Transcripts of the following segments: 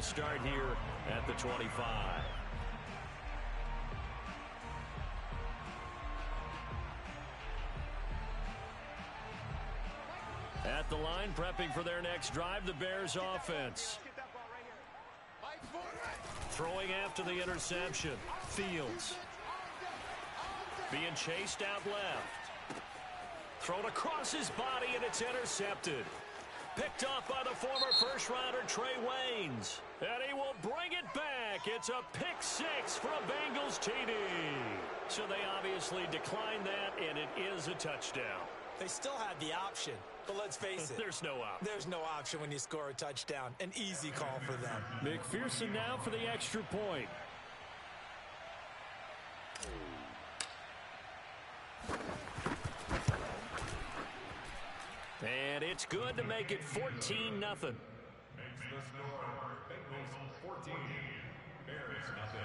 start here at the 25. At the line, prepping for their next drive, the Bears offense. Throwing after the interception. Fields. Being chased out left. Thrown across his body, and it's intercepted. Picked off by the former first-rounder Trey Waynes. And he will bring it back. It's a pick six for a Bengals TD. So they obviously declined that, and it is a touchdown. They still had the option, but let's face it. There's no option. There's no option when you score a touchdown. An easy call for them. McPherson now for the extra point. And it's good to make it 14-0. Makes the score Bengals 14, Bears nothing.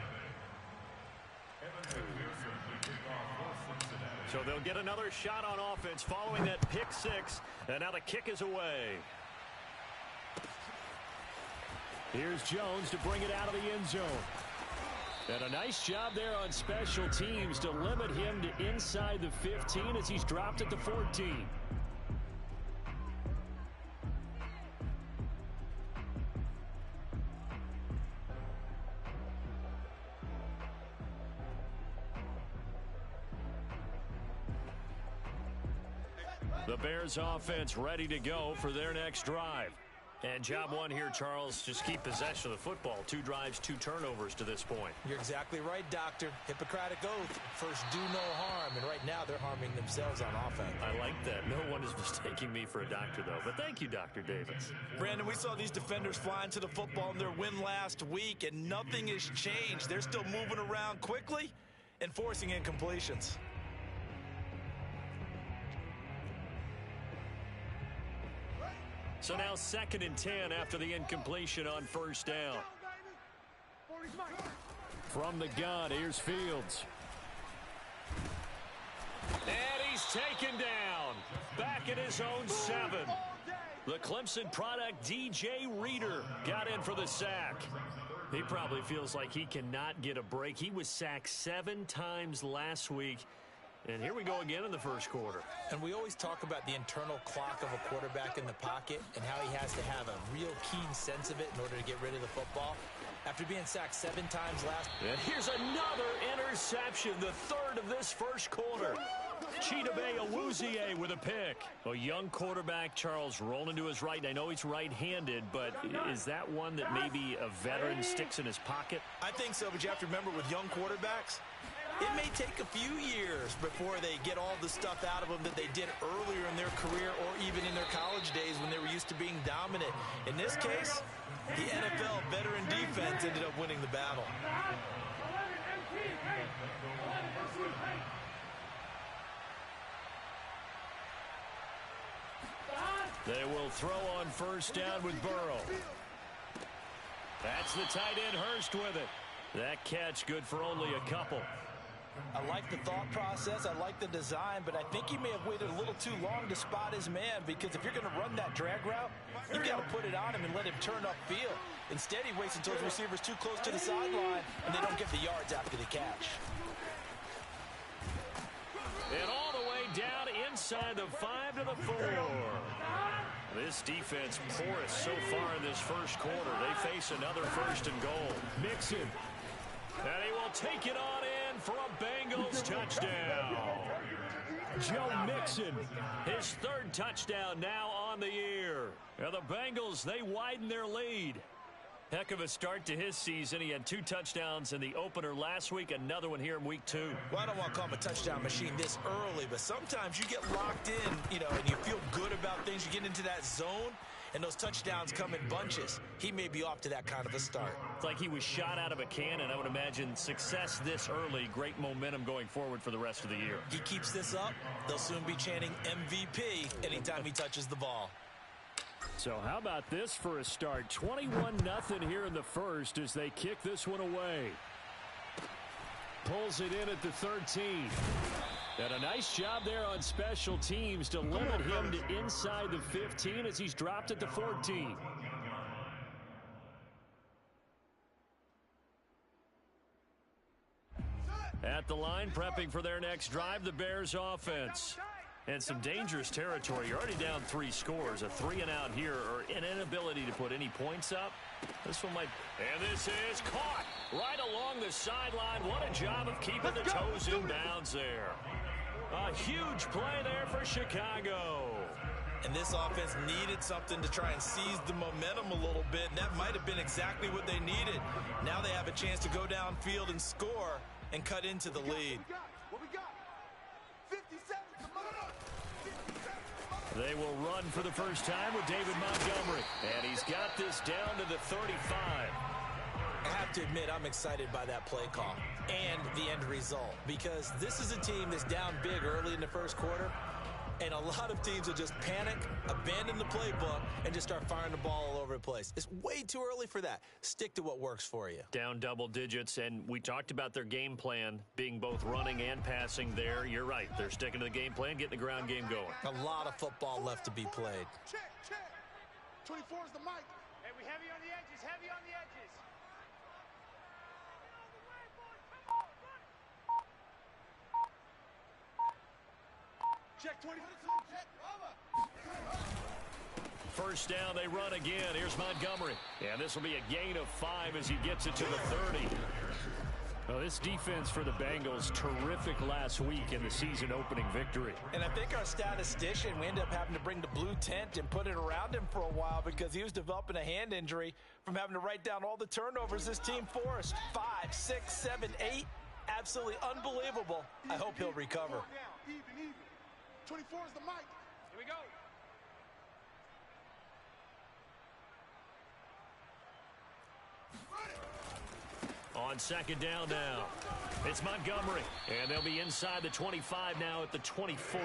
So they'll get another shot on offense following that pick six. And now the kick is away. Here's Jones to bring it out of the end zone. And a nice job there on special teams to limit him to inside the 15 as he's dropped at the 14. The Bears offense ready to go for their next drive. And job one here, Charles, just keep possession of the football. 2 drives, 2 turnovers to this point. You're exactly right, Doctor. Hippocratic oath. First, do no harm. And right now, they're harming themselves on offense. I like that. No one is mistaking me for a doctor, though. But thank you, Dr. Davis. Brandon, we saw these defenders flying to the football in their win last week, and nothing has changed. They're still moving around quickly and forcing incompletions. So now 2nd and 10 after the incompletion on first down. From the gun, here's Fields. And he's taken down. Back at his own 7. The Clemson product, DJ Reader, got in for the sack. He probably feels like he cannot get a break. He was sacked 7 times last week. And here we go again in the first quarter. And we always talk about the internal clock of a quarterback in the pocket and how he has to have a real keen sense of it in order to get rid of the football. After being sacked 7 times last. And here's another interception, the 3rd of this first quarter. Chidobe Awuzie with a pick. A young quarterback, Charles, rolling to his right. I know he's right-handed, but is that one that maybe a veteran sticks in his pocket? I think so, but you have to remember with young quarterbacks, it may take a few years before they get all the stuff out of them that they did earlier in their career or even in their college days when they were used to being dominant. In this case, the NFL veteran defense ended up winning the battle. They will throw on first down with Burrow. That's the tight end Hurst with it. That catch good for only a couple. I like the thought process. I like the design, but I think he may have waited a little too long to spot his man because if you're going to run that drag route, you've got to put it on him and let him turn upfield. Instead, he waits until his receiver's too close to the sideline, and they don't get the yards after the catch. And all the way down inside the 5 to the 4. This defense porous so far in this first quarter. They face another 1st and goal. Mixon. And he will take it on in for a Bengals touchdown. Joe Mixon, his 3rd touchdown now on the year. Now the Bengals, they widen their lead. Heck of a start to his season. He had 2 touchdowns in the opener last week, another one here in week 2. Well, I don't want to call him a touchdown machine this early, but sometimes you get locked in, and you feel good about things. You get into that zone, and those touchdowns come in bunches. He may be off to that kind of a start. It's like he was shot out of a cannon. I would imagine success this early, great momentum going forward for the rest of the year. He keeps this up, they'll soon be chanting MVP anytime he touches the ball. So how about this for a start? 21-0 here in the first as they kick this one away. Pulls it in at the 13. And a nice job there on special teams to limit him to inside the 15 as he's dropped at the 14. At the line, prepping for their next drive, the Bears offense. And some dangerous territory. You're already down 3 scores. A 3-and-out here, or an inability to put any points up. This one might... And this is caught right along the sideline. What a job of keeping the toes in bounds there. A huge play there for Chicago. And this offense needed something to try and seize the momentum a little bit, and that might have been exactly what they needed. Now they have a chance to go downfield and score and cut into the lead. What we got? 57. They will run for the first time with David Montgomery. And he's got this down to the 35. I have to admit, I'm excited by that play call and the end result, because this is a team that's down big early in the first quarter, and a lot of teams will just panic, abandon the playbook, and just start firing the ball all over the place. It's way too early for that. Stick to what works for you. Down double digits, and we talked about their game plan being both running and passing there. You're right. They're sticking to the game plan, getting the ground game going. A lot of football left to be played. Check. 24 is the mic. Hey, we heavy on the edges, heavy on the edges. Check 20. First down, they run again. Here's Montgomery. And this will be a gain of 5 as he gets it to the 30. Well, this defense for the Bengals, terrific last week in the season-opening victory. And I think our statistician, we ended up having to bring the blue tent and put it around him for a while because he was developing a hand injury from having to write down all the turnovers this team forced. 5, 6, 7, 8. Absolutely unbelievable. I hope he'll recover. Even. 24 is the mic. Here we go. On second down now, it's Montgomery. And they'll be inside the 25 now at the 24.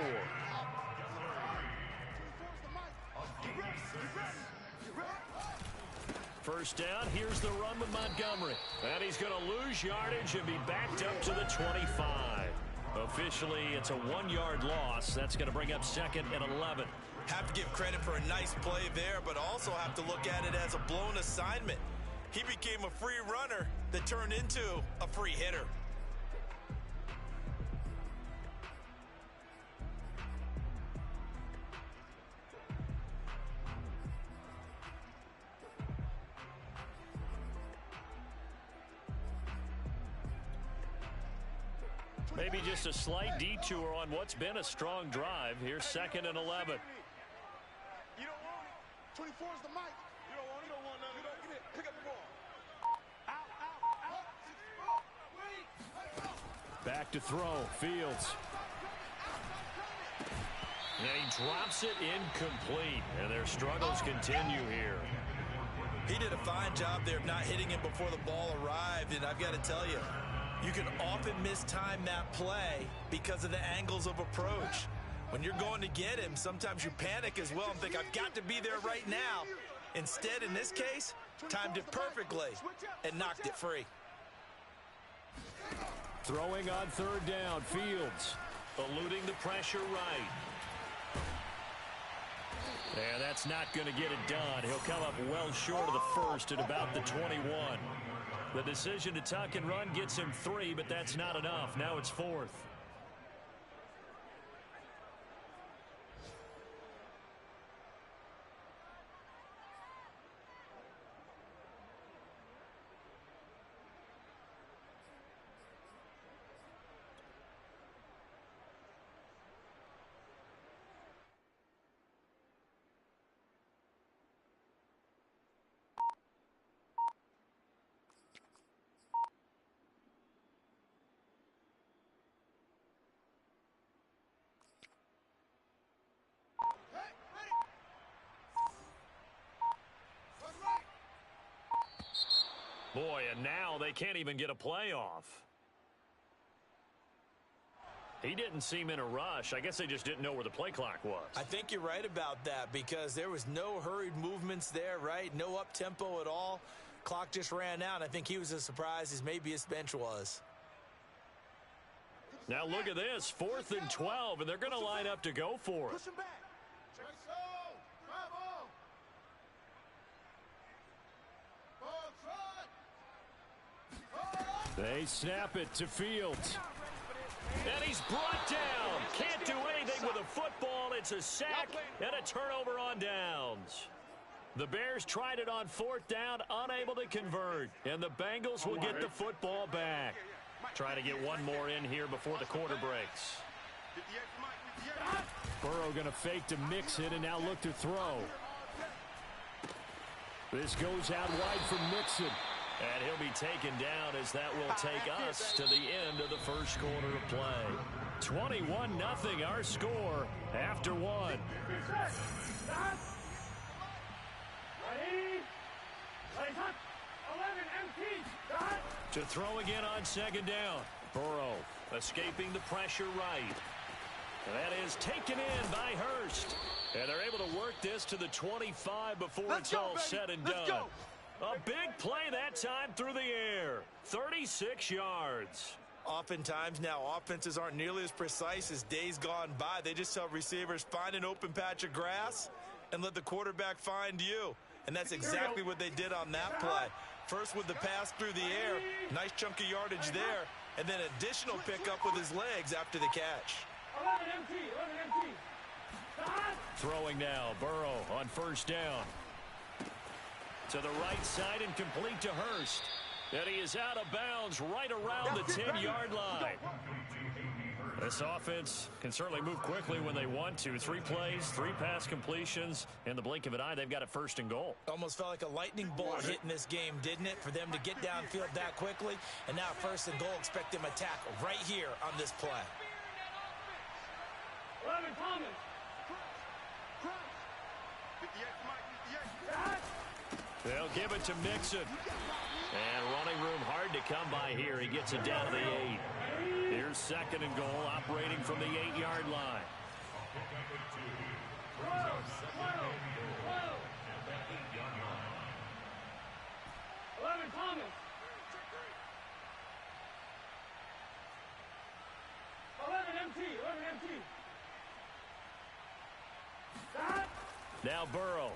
First down, here's the run with Montgomery. And he's going to lose yardage and be backed up to the 25. Officially, it's a 1-yard loss. That's going to bring up second and 11. Have to give credit for a nice play there, but also have to look at it as a blown assignment. He became a free runner that turned into a free hitter. Maybe just a slight detour on what's been a strong drive. Here's second and 11. You don't want it. 24 is the mic. You don't want it. You don't want none of it. Get it. Pick up the ball. Out. Back to throw. Fields. And he drops it incomplete. And their struggles continue here. He did a fine job there of not hitting it before the ball arrived, and I've got to tell you, you can often mistime that play because of the angles of approach. When you're going to get him, sometimes you panic as well and think, I've got to be there right now. Instead, in this case, timed it perfectly and knocked it free. Throwing on third down, Fields eluding the pressure right. And that's not going to get it done. He'll come up well short of the first at about the 21. The decision to tuck and run gets him 3, but that's not enough. Now it's 4th. Boy, and now they can't even get a playoff. He didn't seem in a rush. I guess they just didn't know where the play clock was. I think you're right about that because there was no hurried movements there, right? No up-tempo at all. Clock just ran out. I think he was as surprised as maybe his bench was. Now look at this. 4th and 12, and they're going to line up to go for it. Push him back. They snap it to Fields. And he's brought down. Can't do anything with a football. It's a sack and a turnover on downs. The Bears tried it on 4th down, unable to convert. And the Bengals will get the football back. Trying to get one more in here before the quarter breaks. Burrow going to fake to mix it and now look to throw. This goes out wide for Mixon. And he'll be taken down as that will take us to the end of the first quarter of play. 21-0 our score after one. To throw again on 2nd down. Burrow escaping the pressure right. And that is taken in by Hurst. And they're able to work this to the 25 before it's all said and done. A big play that time through the air. 36 yards. Oftentimes now, offenses aren't nearly as precise as days gone by. They just tell receivers, find an open patch of grass and let the quarterback find you. And that's exactly what they did on that play. First with the pass through the air. Nice chunk of yardage there. And then additional pickup with his legs after the catch. Throwing now, Burrow on 1st down. To the right side and complete to Hurst. And he is out of bounds right around the 10-yard line. This offense can certainly move quickly when they want to. 3 plays, 3 pass completions. In the blink of an eye, they've got a 1st and goal. Almost felt like a lightning bolt hitting this game, didn't it? For them to get downfield that quickly. And now 1st and goal, expect them to attack right here on this play. They'll give it to Mixon. And running room hard to come by here. He gets it down to the 8. Here's 2nd and goal, operating from the 8-yard line. Now Burrow.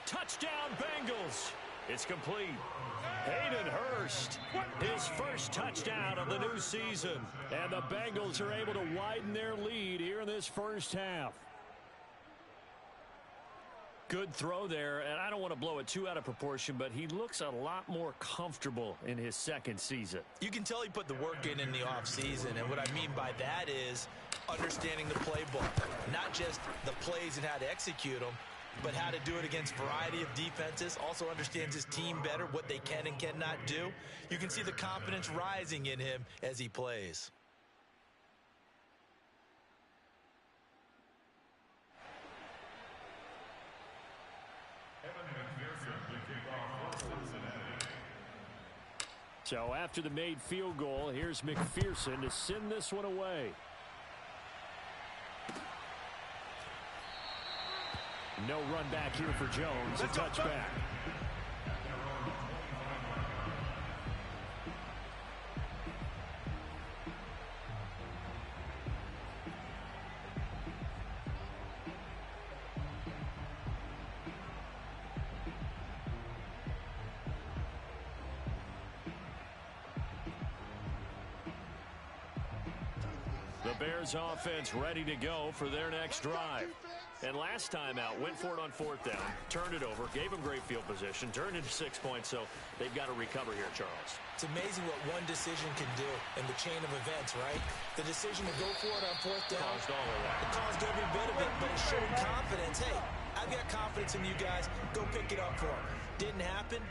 Touchdown, Bengals. It's complete. Hayden Hurst, his first touchdown of the new season. And the Bengals are able to widen their lead here in this first half. Good throw there, and I don't want to blow it too out of proportion, but he looks a lot more comfortable in his 2nd season. You can tell he put the work in the offseason, and what I mean by that is understanding the playbook. Not just the plays and how to execute them, but how to do it against a variety of defenses. Also understands his team better, what they can and cannot do. You can see the confidence rising in him as he plays. So after the made field goal, here's McPherson to send this one away. No run back here for Jones. A touchback. The Bears offense ready to go for their next drive. And last time out, went for it on 4th down, turned it over, gave them great field position, turned into 6 points, so they've got to recover here, Charles. It's amazing what one decision can do in the chain of events, right? The decision to go for it on 4th down. Caused all of that. It caused every bit of it, but it showed confidence. Hey, I've got confidence in you guys. Go pick it up for them. Didn't happen.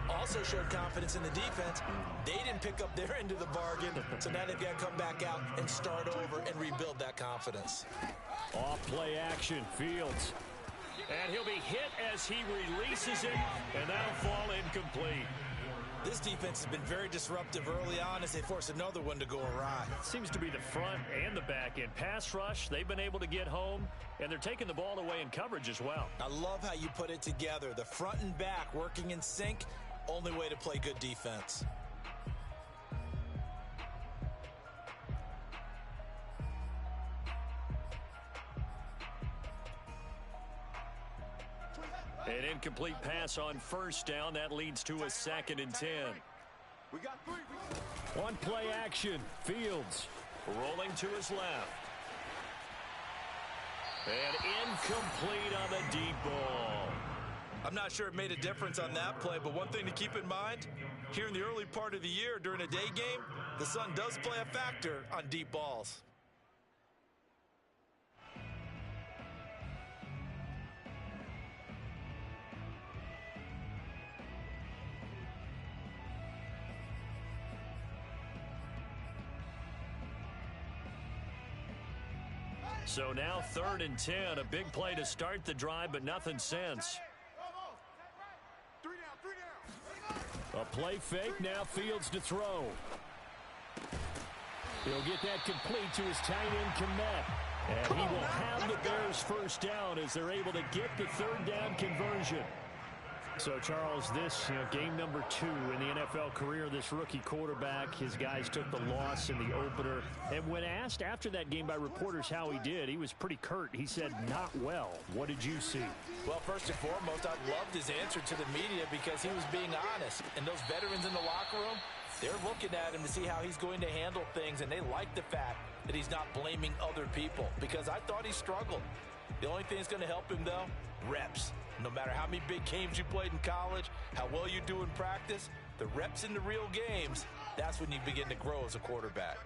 Also showed confidence in the defense. They didn't pick up their end of the bargain, so now they've got to come back out and start over and rebuild that confidence. Off play action, Fields. And he'll be hit as he releases it, and that'll fall incomplete. This defense has been very disruptive early on as they force another one to go awry. Seems to be the front and the back end. Pass rush, they've been able to get home, and they're taking the ball away in coverage as well. I love how you put it together. The front and back working in sync, only way to play good defense. An incomplete pass on first down. That leads to a 2nd and 10. We got 3. One play action. Fields rolling to his left. And incomplete on the deep ball. I'm not sure it made a difference on that play, but one thing to keep in mind, here in the early part of the year during a day game, the sun does play a factor on deep balls. So now 3rd and 10. A big play to start the drive, but nothing since. 3 down. A play fake. Now Fields to throw. He'll get that complete to his tight end, Komet. And he will have the Bears first down as they're able to get the 3rd down conversion. So, Charles, this game number 2 in the NFL career, this rookie quarterback, his guys took the loss in the opener. And when asked after that game by reporters how he did, he was pretty curt. He said, not well. What did you see? Well, first and foremost, I loved his answer to the media because he was being honest. And those veterans in the locker room, they're looking at him to see how he's going to handle things, and they like the fact that he's not blaming other people because I thought he struggled. The only thing that's going to help him, though, reps. No matter how many big games you played in college, how well you do in practice, the reps in the real games, that's when you begin to grow as a quarterback.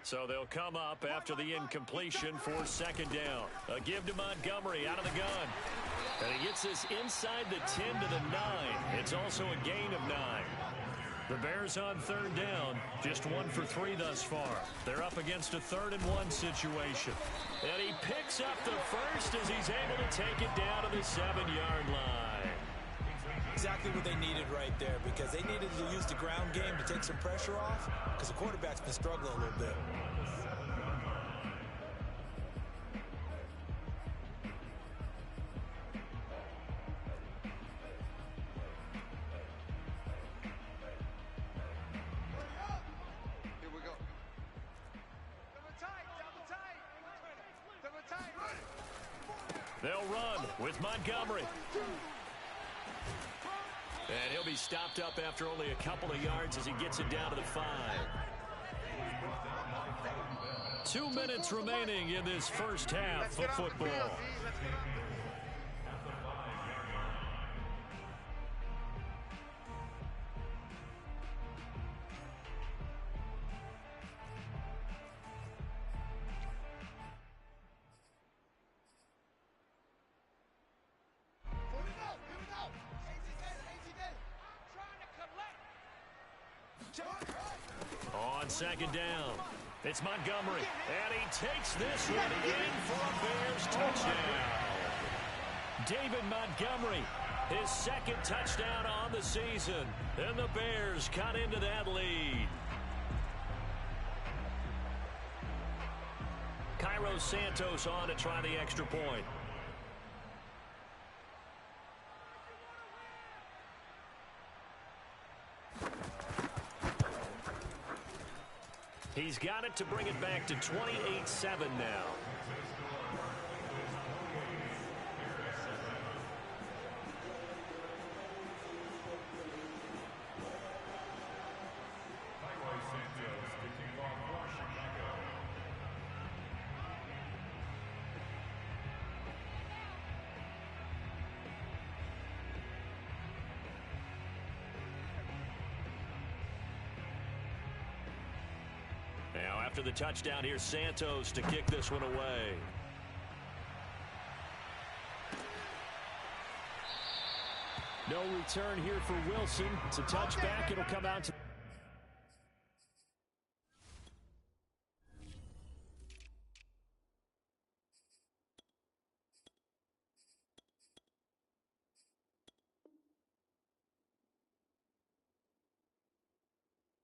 So they'll come up after the incompletion for 2nd down. A give to Montgomery out of the gun. And he gets this inside the 10 to the 9. It's also a gain of 9. The Bears on 3rd down, just 1 for 3 thus far. They're up against a 3rd and 1 situation. And he picks up the first as he's able to take it down to the 7-yard line. Exactly what they needed right there because they needed to use the ground game to take some pressure off because the quarterback's been struggling a little bit. They'll run with Montgomery. And he'll be stopped up after only a couple of yards as he gets it down to the 5. 2 minutes remaining in this first half of football. On 2nd down, it's Montgomery, and he takes this one in for a Bears touchdown. David Montgomery, his 2nd touchdown on the season, and the Bears cut into that lead. Cairo Santos on to try the extra point. He's got it to bring it back to 28-7 now. Now, after the touchdown, here's Santos to kick this one away. No return here for Wilson. It's a touchback. It'll come out to...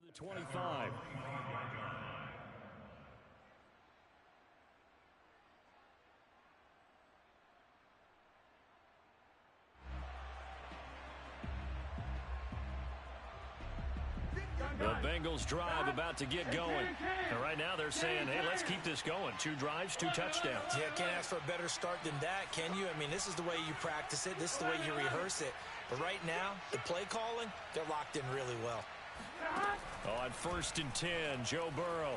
the 25. The Bengals drive about to get going. And right now they're saying, hey, let's keep this going. 2 drives, 2 touchdowns. Yeah, can't ask for a better start than that, can you? I mean, this is the way you practice it. This is the way you rehearse it. But right now, the play calling, they're locked in really well. On 1st and 10, Joe Burrow.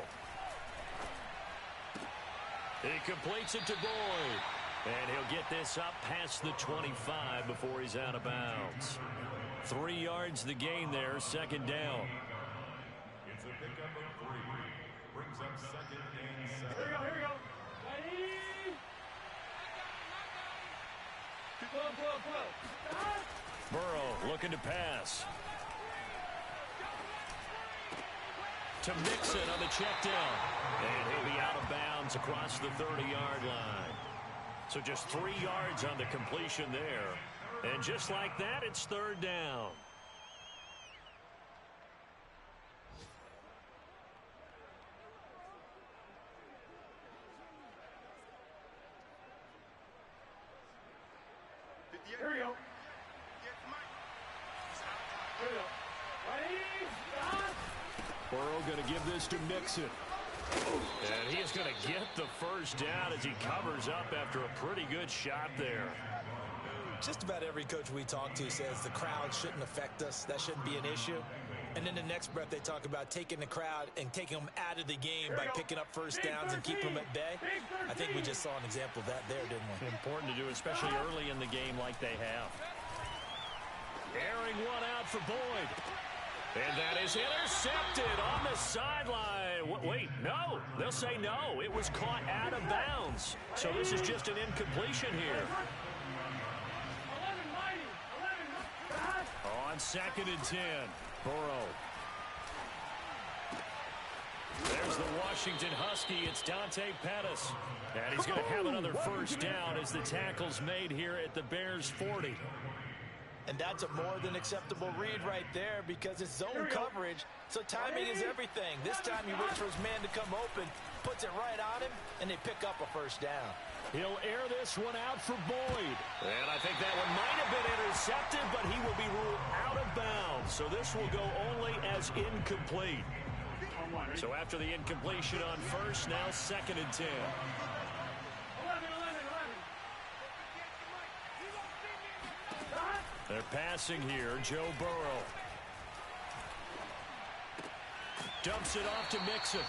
He completes it to Boyd. And he'll get this up past the 25 before he's out of bounds. 3 yards the gain there, 2nd down. It's a pickup of 3. Brings up 2nd and 7. Here we go. Ready? Burrow looking to pass. To Mixon on the check down. And he'll be out of bounds across the 30-yard line. So just 3 yards on the completion there. And just like that, it's 3rd down. Here we go. Burrow going to give this to Mixon. And he is going to get the 1st down as he covers up after a pretty good shot there. Just about every coach we talk to says the crowd shouldn't affect us. That shouldn't be an issue. And then the next breath they talk about taking the crowd and taking them out of the game by picking up 1st downs and keeping them at bay. I think we just saw an example of that there, didn't we? Important to do, especially early in the game like they have. Airing one out for Boyd. And that is intercepted on the sideline. Wait, no. They'll say no. It was caught out of bounds. So this is just an incompletion here. On 2nd and 10, Burrow. There's the Washington Husky. It's Dante Pettis. And he's going to have another 1st down as the tackle's made here at the Bears' 40. And that's a more than acceptable read right there because it's zone coverage, so timing is everything. This time he waits for his man to come open, puts it right on him, and they pick up a 1st down. He'll air this one out for Boyd. And I think that one might have been intercepted, but he will be ruled out of bounds. So this will go only as incomplete. So after the incompletion on 1st, now 2nd and 10. They're passing here. Joe Burrow. Dumps it off to Mixon.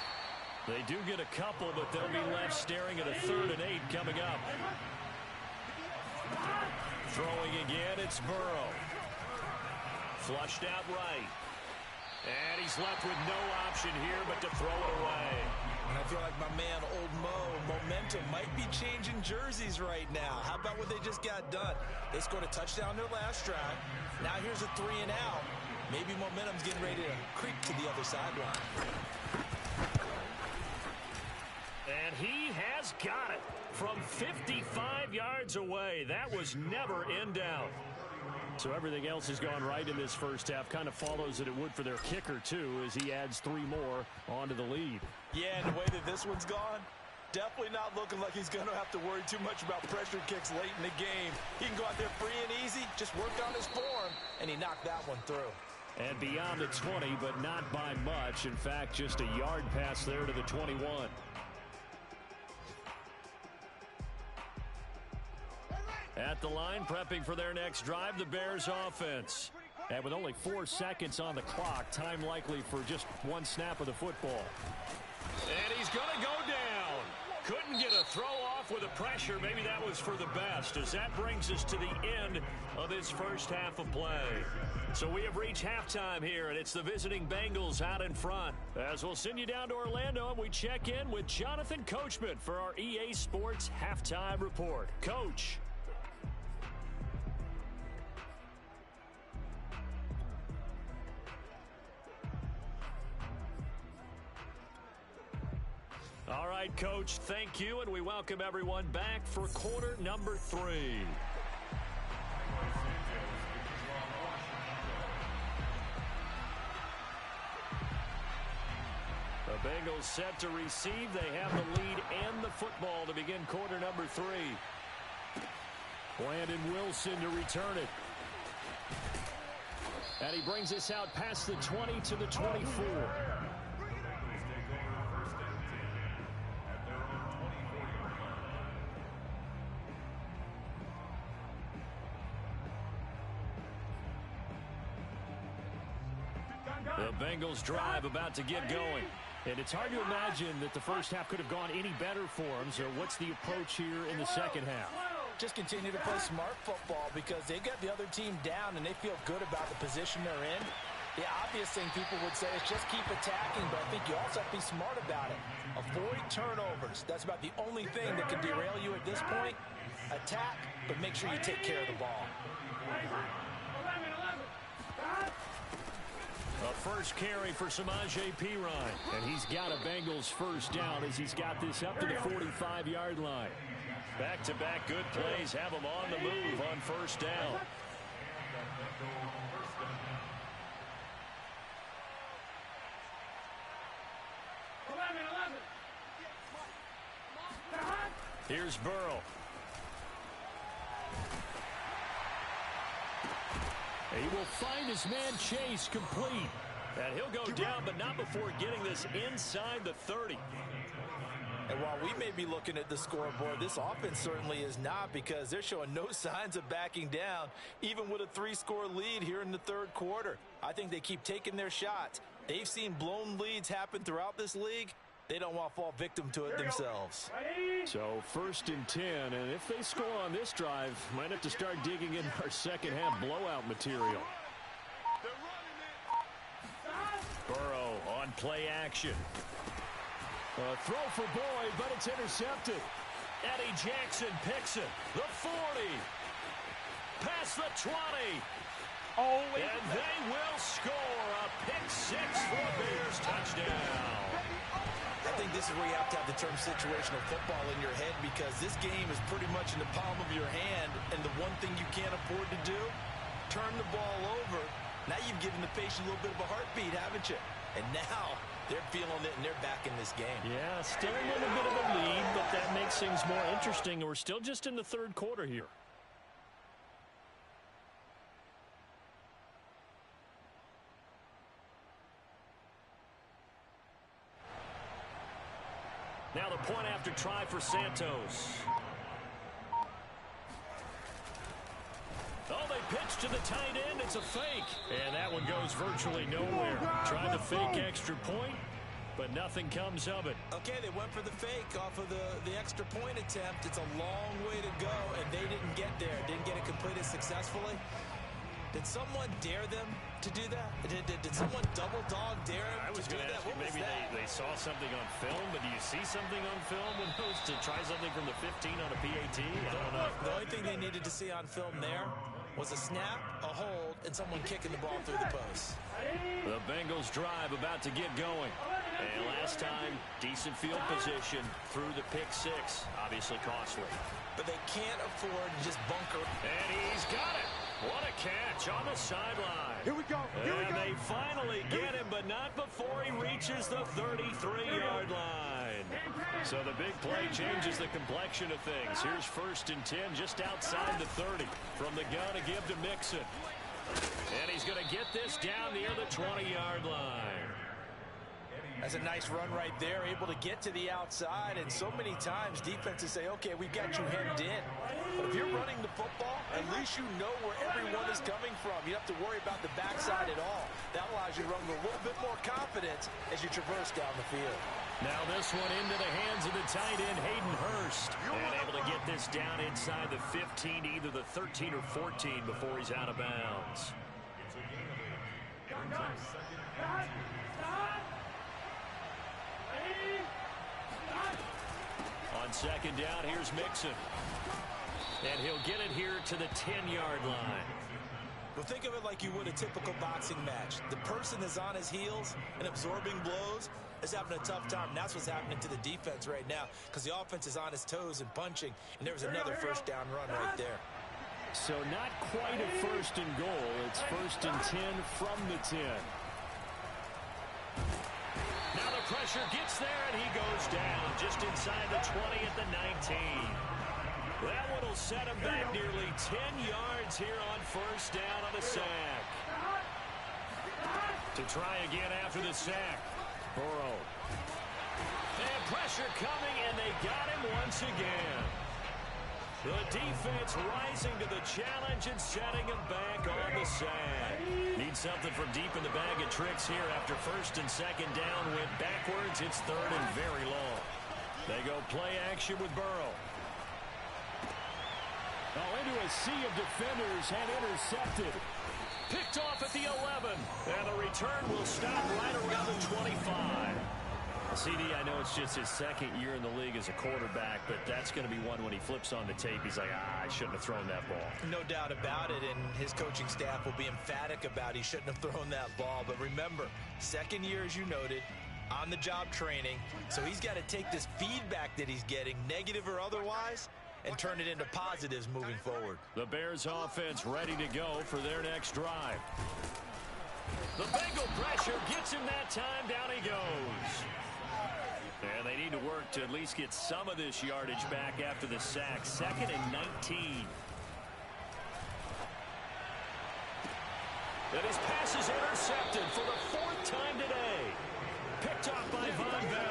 They do get a couple, but they'll be left staring at a 3rd and 8 coming up. Throwing again, it's Burrow. Flushed out right. And he's left with no option here but to throw it away. And I feel like my man, Old Mo, momentum might be changing jerseys right now. How about what they just got done? They scored a touchdown their last drive. Now here's a 3 and out. Maybe momentum's getting ready to creep to the other sideline. And he has got it from 55 yards away. That was never in doubt. So everything else has gone right in this 1st half. Kind of follows that it would for their kicker, too, as he adds 3 more onto the lead. Yeah, and the way that this one's gone, definitely not looking like he's going to have to worry too much about pressure kicks late in the game. He can go out there free and easy, just work on his form, and he knocked that one through. And beyond the 20, but not by much. In fact, just a yard pass there to the 21. At the line, prepping for their next drive, the Bears offense. And with only 4 seconds on the clock, time likely for just 1 snap of the football. And he's going to go down. Couldn't get a throw off with the pressure. Maybe that was for the best, as that brings us to the end of this 1st half of play. So we have reached halftime here, and it's the visiting Bengals out in front. As we'll send you down to Orlando, and we check in with Jonathan Coachman for our EA Sports Halftime Report. Coach. All right, Coach, thank you, and we welcome everyone back for quarter number 3. The Bengals set to receive. They have the lead and the football to begin quarter number 3. Brandon Wilson to return it. And he brings us out past the 20 to the 24. The Bengals drive about to get going. And it's hard to imagine that the first half could have gone any better for them. So what's the approach here in the second half? Just continue to play smart football because they got the other team down and they feel good about the position they're in. The obvious thing people would say is just keep attacking, but I think you also have to be smart about it. Avoid turnovers. That's about the only thing that can derail you at this point. Attack, but make sure you take care of the ball. A first carry for Samaje Perine. And he's got a Bengals first down as he's got this up to the 45-yard line. Back-to-back good plays have him on the move on first down. Here's Burrow. He will find his man Chase complete. And he'll go down, but not before getting this inside the 30. And while we may be looking at the scoreboard, this offense certainly is not because they're showing no signs of backing down, even with a 3-score lead here in the third quarter. I think they keep taking their shots. They've seen blown leads happen throughout this league. They don't want to fall victim to it themselves. So first and 10, and if they score on this drive, might have to start digging in our second half blowout material. Burrow on play action. A throw for Boyd, but it's intercepted. Eddie Jackson picks it. The 40. Past the 20. And they will score a pick-6 for a Bears touchdown. I think this is where you have to have the term situational football in your head because this game is pretty much in the palm of your hand, and the one thing you can't afford to do, turn the ball over. Now you've given the patient a little bit of a heartbeat, haven't you? And now they're feeling it, and they're back in this game. Yeah, still a little bit of a lead, but that makes things more interesting. We're still just in the third quarter here. Now the point after try for Santos. Oh, they pitch to the tight end. It's a fake. And that one goes virtually nowhere. Trying to fake extra point, but nothing comes of it. Okay, they went for the fake off of the extra point attempt. It's a long way to go, and they didn't get there. Didn't get it completed successfully. Did someone dare them to do that? Did someone double dog dare them I was to do going to that? ask you, maybe they saw something on film, but do you see something on film when it goes to try something from the 15 on a PAT? I don't know. The only thing they needed to see on film there was a snap, a hold, and someone kicking the ball through the post. The Bengals drive about to get going. And last time, decent field position through the pick-6. Obviously costly. But they can't afford to just bunker. And he's got it. What a catch on the sideline. Here we go. Here we And go. they finally get him, but not before he reaches the 33-yard line. So the big play changes the complexion of things. Here's first and 10 just outside the 30. From the gun to give to Mixon. And he's going to get this down near the 20-yard line. That's a nice run right there, able to get to the outside. And so many times defenses say, okay, we've got you hemmed in. But if you're running the football, at least you know where everyone is coming from. You don't have to worry about the backside at all. That allows you to run with a little bit more confidence as you traverse down the field. Now this one into the hands of the tight end, Hayden Hurst. And able to get this down inside the 15, either the 13 or 14 before he's out of bounds. On second down, here's Mixon. And he'll get it here to the 10-yard line. Well, think of it like you would a typical boxing match. The person is on his heels and absorbing blows is having a tough time. And that's what's happening to the defense right now because the offense is on his toes and punching. And there was another first down run right there. So not quite a first and goal. It's first and 10 from the 10. Now the pressure gets there, and he goes down just inside the 20 at the 19. That one will set him back nearly 10 yards here on first down on a sack. To try again after the sack. Burrow. And pressure coming, and they got him once again. The defense rising to the challenge and setting him back on the sack. Need something from deep in the bag of tricks here after first and second down went backwards. It's third and very long. They go play action with Burrow. Oh, into a sea of defenders and intercepted. Picked off at the 11. And the return will stop right around the 25. CD, I know it's just his second year in the league as a quarterback, but that's going to be one when he flips on the tape. He's like, I shouldn't have thrown that ball. No doubt about it, and his coaching staff will be emphatic about he shouldn't have thrown that ball. But remember, second year, as you noted, on-the-job training, so he's got to take this feedback that he's getting, negative or otherwise, and turn it into positives moving forward. The Bears offense ready to go for their next drive. The Bengal pressure gets him that time. Down he goes. And they need to work to at least get some of this yardage back after the sack. 2nd and 19. And his pass is intercepted for the 4th time today. Picked off by Von Bell.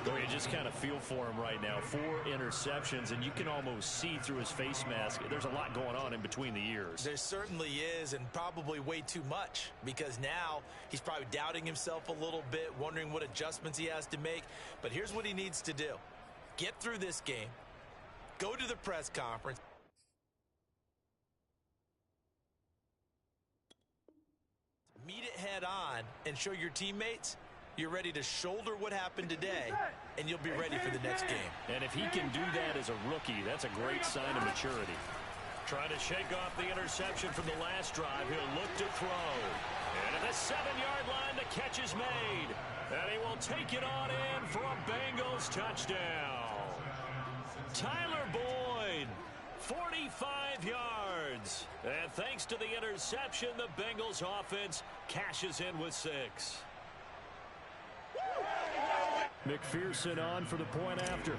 Boy, you just kind of feel for him right now. 4 interceptions, and you can almost see through his face mask. There's a lot going on in between the ears. There certainly is, and probably way too much, because now he's probably doubting himself a little bit, wondering what adjustments he has to make. But here's what he needs to do. Get through this game. Go to the press conference. Meet it head on and show your teammates you're ready to shoulder what happened today, and you'll be ready for the next game. And if he can do that as a rookie, that's a great sign of maturity. Trying to shake off the interception from the last drive. He'll look to throw. And at the 7-yard line, the catch is made. And he will take it on in for a Bengals touchdown. Tyler Boyd, 45 yards. And thanks to the interception, the Bengals offense cashes in with 6. McPherson on for the point after.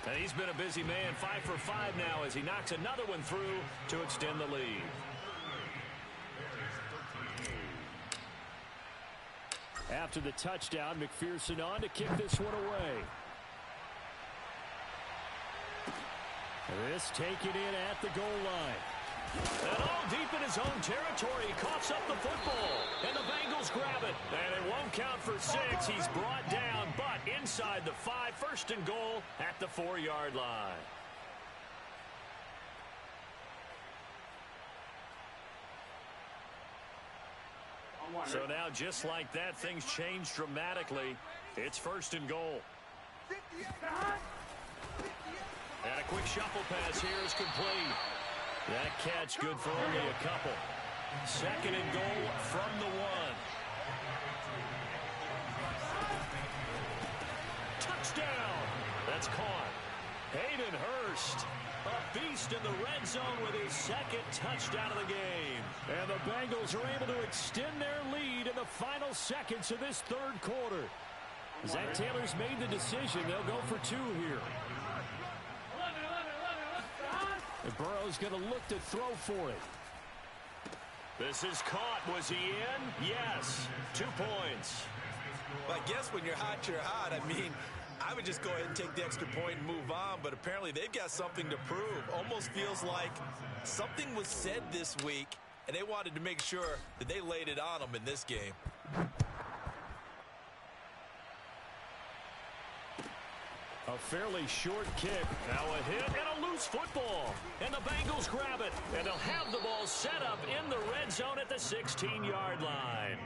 And he's been a busy man, 5 for 5 now as he knocks another one through to extend the lead. After the touchdown, McPherson on to kick this one away. This taken in at the goal line. And all deep in his own territory, he coughs up the football. And the Bengals grab it. And it won't count for 6. He's brought down, but inside the 5, 1st and goal at the 4-yard line. So now, just like that, things change dramatically. It's 1st and goal. And a quick shuffle pass here is complete. That catch good for only a couple. 2nd and goal from the 1. Touchdown! That's caught. Hayden Hurst, a beast in the red zone with his 2nd touchdown of the game. And the Bengals are able to extend their lead in the final seconds of this 3rd quarter. Zach Taylor's made the decision. They'll go for 2 here. And Burrow's going to look to throw for it. This is caught. Was he in? Yes. 2 points. Well, I guess when you're hot, you're hot. I mean, I would just go ahead and take the extra point and move on, but apparently they've got something to prove. Almost feels like something was said this week, and they wanted to make sure that they laid it on them in this game. A fairly short kick. Now a hit and a loose football. And the Bengals grab it. And they'll have the ball set up in the red zone at the 16-yard line.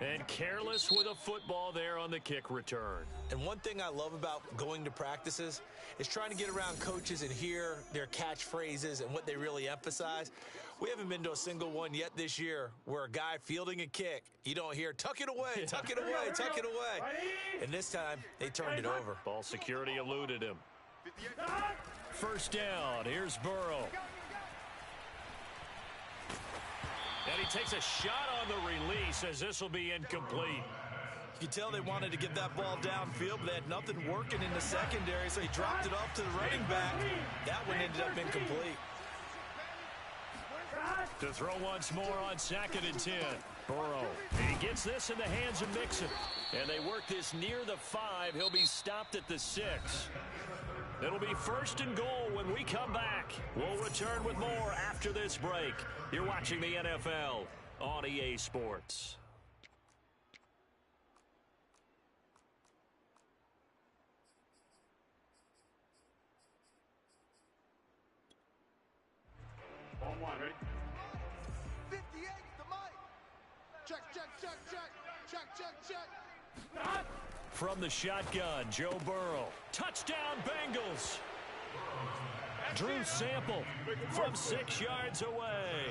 And careless with a football there on the kick return. And one thing I love about going to practices is trying to get around coaches and hear their catchphrases and what they really emphasize. We haven't been to a single one yet this year where a guy fielding a kick, you don't hear, tuck it away, tuck it away, tuck it away. And this time, they turned it over. Ball security eluded him. 1st down. Here's Burrow. And he takes a shot on the release as this will be incomplete. You can tell they wanted to get that ball downfield, but they had nothing working in the secondary, so he dropped it off to the running back. That one ended up incomplete. To throw once more on 2nd and 10. Burrow. And he gets this in the hands of Mixon. And they work this near the 5. He'll be stopped at the 6. It'll be 1st and goal when we come back. We'll return with more after this break. You're watching the NFL on EA Sports. On one, ready? 58, the mic. Check, check, check, check. Check, check, check. From the shotgun, Joe Burrow. Touchdown, Bengals. Drew Sample from 6 yards away.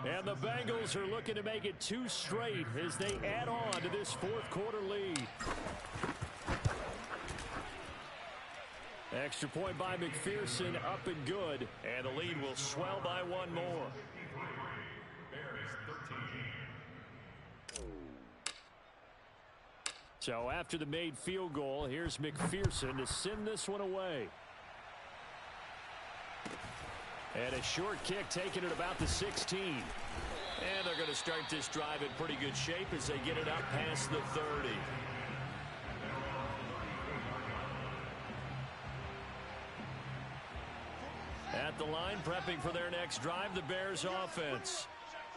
And the Bengals are looking to make it 2 straight as they add on to this 4th quarter lead. Extra point by McPherson, up and good. And the lead will swell by 1 more. So after the made field goal, here's McPherson to send this one away. And a short kick taken at about the 16. And they're going to start this drive in pretty good shape as they get it up past the 30. At the line, prepping for their next drive, the Bears offense.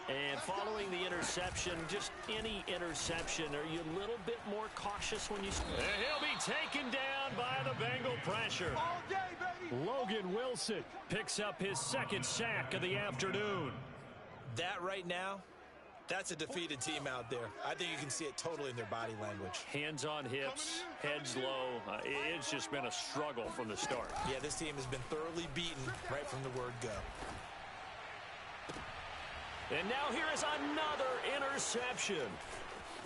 And following the interception, just any interception, are you a little bit more cautious when you... And he'll be taken down by the Bengal pressure. All day, baby. Logan Wilson picks up his 2nd sack of the afternoon. That right now, that's a defeated team out there. I think you can see it totally in their body language. Hands on hips, heads low. It's just been a struggle from the start. Yeah, this team has been thoroughly beaten right from the word go. And now here is another interception.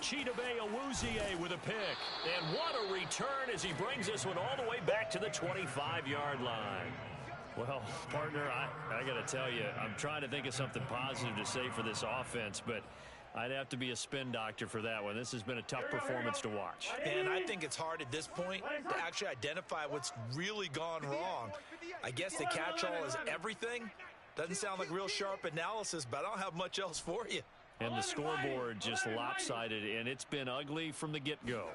Chidobe Awuzie with a pick. And what a return as he brings this one all the way back to the 25-yard line. Well, partner, I got to tell you, I'm trying to think of something positive to say for this offense, but I'd have to be a spin doctor for that one. This has been a tough performance to watch. And I think it's hard at this point to actually identify what's really gone wrong. I guess the catch-all is everything. Doesn't sound like real sharp analysis, but I don't have much else for you. And the scoreboard just lopsided, and it's been ugly from the get-go.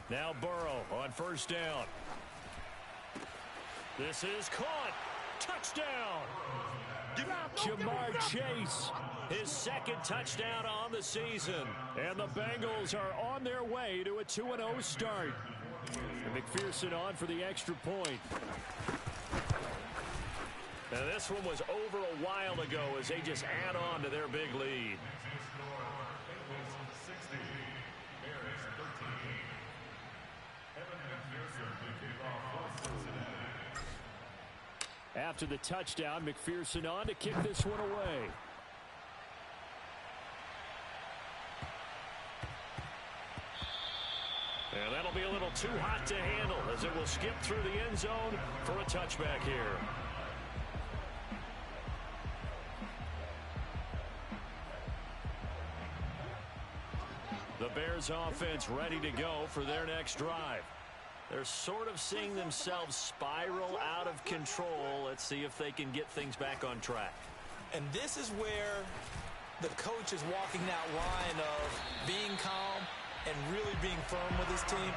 Now Burrow on 1st down. This is caught. Touchdown. Jamar Chase, his 2nd touchdown on the season. And the Bengals are on their way to a 2-0 start. And McPherson on for the extra point. Now this one was over a while ago as they just add on to their big lead. After the touchdown, McPherson on to kick this one away. And that'll be a little too hot to handle as it will skip through the end zone for a touchback here. The Bears offense ready to go for their next drive. They're sort of seeing themselves spiral out of control. Let's see if they can get things back on track. And this is where the coach is walking that line of being calm and really being firm with his team.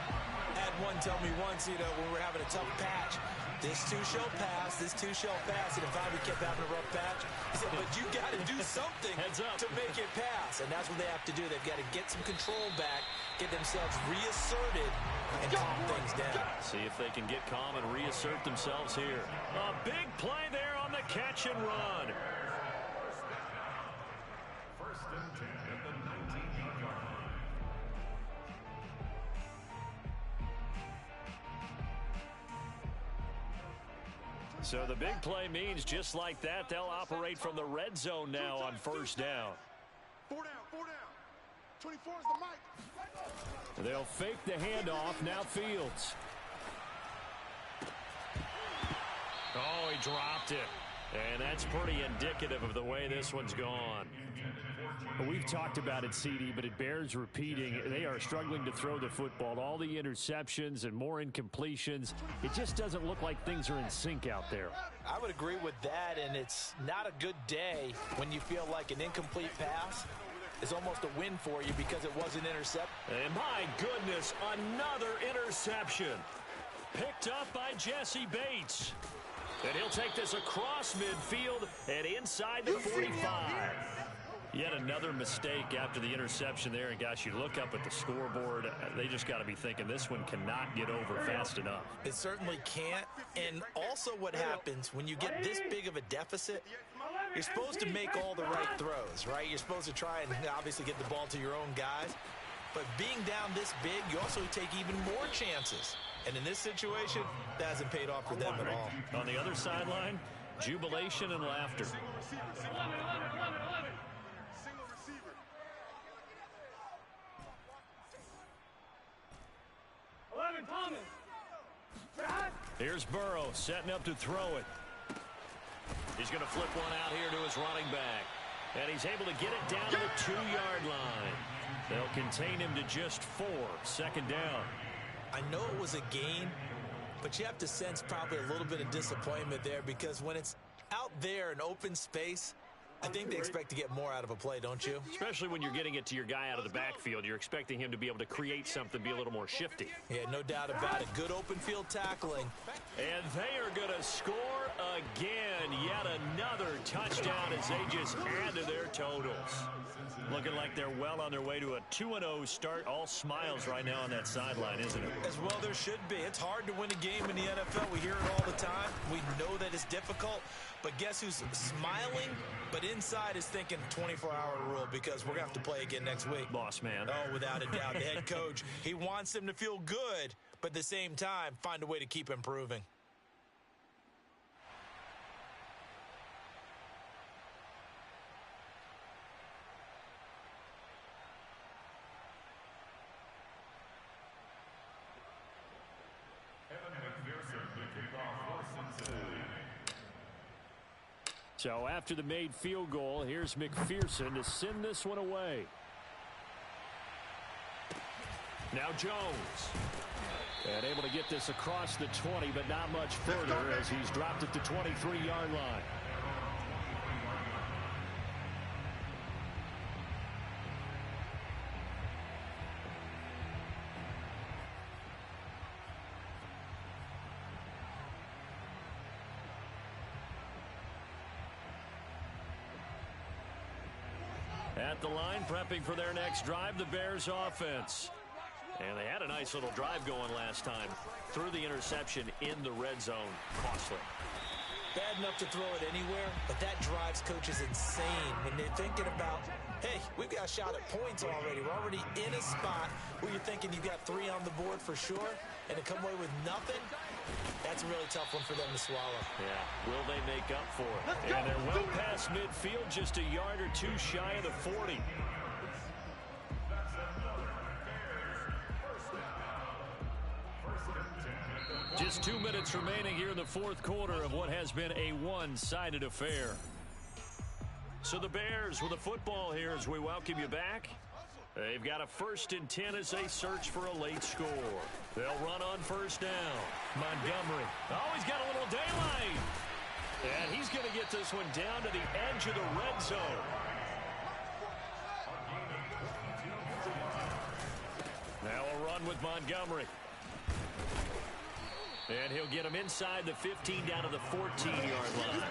I had one tell me once, when we're having a tough patch, this too shall pass, this too shall pass. And if we kept having a rough patch, he said, but you got to do something to make it pass. And that's what they have to do. They've got to get some control back, get themselves reasserted, and calm things down. See if they can get calm and reassert themselves here. A big play there on the catch and run. 1st and 10 at the 19-yard line. So the big play means just like that, they'll operate from the red zone now on 1st down. 4 down, 4 down. 24 is the mic. They'll fake the handoff. Now Fields. Oh, he dropped it. And that's pretty indicative of the way this one's gone. Well, we've talked about it, CD, but it bears repeating. They are struggling to throw the football. All the interceptions and more incompletions. It just doesn't look like things are in sync out there. I would agree with that, and it's not a good day when you feel like an incomplete pass is almost a win for you because it wasn't intercepted. And my goodness, another interception. Picked up by Jesse Bates. And he'll take this across midfield and inside the 45. Yet another mistake after the interception there. And, gosh, you look up at the scoreboard. They just got to be thinking this one cannot get over fast enough. It certainly can't. And also what happens when you get this big of a deficit, you're supposed to make all the right throws, right? You're supposed to try and obviously get the ball to your own guys. But being down this big, you also take even more chances. And in this situation, that hasn't paid off for them at all. On the other sideline, jubilation and laughter. Here's Burrow setting up to throw it. He's going to flip one out here to his running back. And he's able to get it down to the 2-yard line. They'll contain him to just 4. Second down. I know it was a gain, but you have to sense probably a little bit of disappointment there because when it's out there in open space, I think they expect to get more out of a play, don't you? Especially when you're getting it to your guy out of the backfield. You're expecting him to be able to create something, be a little more shifty. Yeah, no doubt about it. Good open field tackling. And they are going to score again. Yet another touchdown as they just add to their totals. Looking like they're well on their way to a 2-0 start. All smiles right now on that sideline, isn't it? As well there should be. It's hard to win a game in the NFL. We hear it all the time. We know that it's difficult. But guess who's smiling, but inside is thinking 24-hour rule because we're going to have to play again next week. Boss man. Oh, without a doubt. The head coach, he wants them to feel good, but at the same time, find a way to keep improving. So after the made field goal, here's McPherson to send this one away. Now Jones. And able to get this across the 20, but not much further as he's dropped at the 23-yard line. At the line, prepping for their next drive, the Bears offense. And they had a nice little drive going last time. Threw the interception in the red zone. Costly. Bad enough to throw it anywhere, but that drives coaches insane when they're thinking about, hey, we've got a shot at points already. We're already in a spot where you're thinking you've got 3 on the board for sure, and to come away with nothing, that's a really tough one for them to swallow. Yeah, will they make up for it? And they're well past midfield, just a yard or 2 shy of the 40. Just 2 minutes remaining here in the fourth quarter of what has been a one-sided affair. So the Bears with the football here as we welcome you back. They've got a 1st and 10 as they search for a late score. They'll run on first down. Montgomery. Oh, he's got a little daylight. And he's going to get this one down to the edge of the red zone. Now a run with Montgomery. And he'll get him inside the 15 down to the 14-yard line.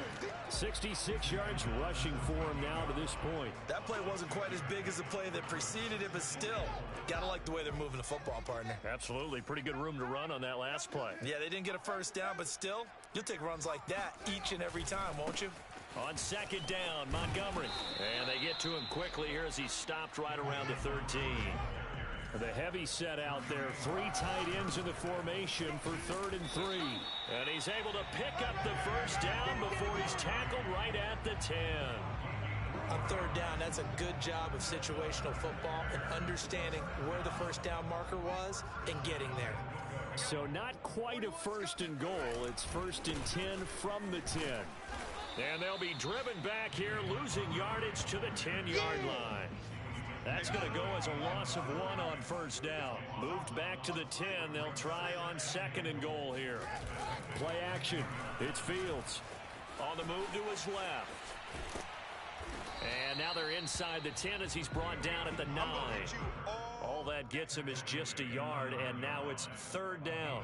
66 yards rushing for him now to this point. That play wasn't quite as big as the play that preceded it, but still, got to like the way they're moving the football, partner. Absolutely. Pretty good room to run on that last play. Yeah, they didn't get a first down, but still, you'll take runs like that each and every time, won't you? On second down, Montgomery. And they get to him quickly here as he's stopped right around the 13. The heavy set out there. 3 tight ends in the formation for 3rd and 3. And he's able to pick up the first down before he's tackled right at the 10. On 3rd down, that's a good job of situational football and understanding where the first down marker was and getting there. So not quite a 1st and goal. It's 1st and 10 from the 10. And they'll be driven back here, losing yardage to the 10-yard line. That's going to go as a loss of 1 on first down. Moved back to the 10. They'll try on 2nd and goal here. Play action. It's Fields. On the move to his left. And now they're inside the 10 as he's brought down at the 9. All that gets him is just a yard, and now it's 3rd down.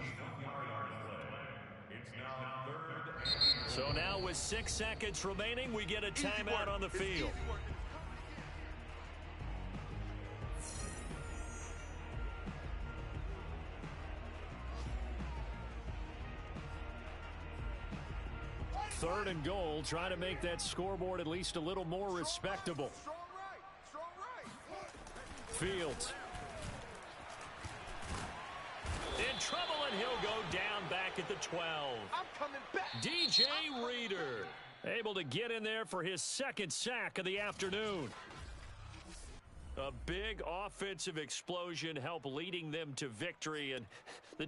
So now with 6 seconds remaining, we get a timeout on the field. 3rd and goal, try to make that scoreboard at least a little more respectable. Fields. In trouble, and he'll go down back at the 12. I'm coming back. DJ Reader able to get in there for his 2nd sack of the afternoon. A big offensive explosion helped leading them to victory, and the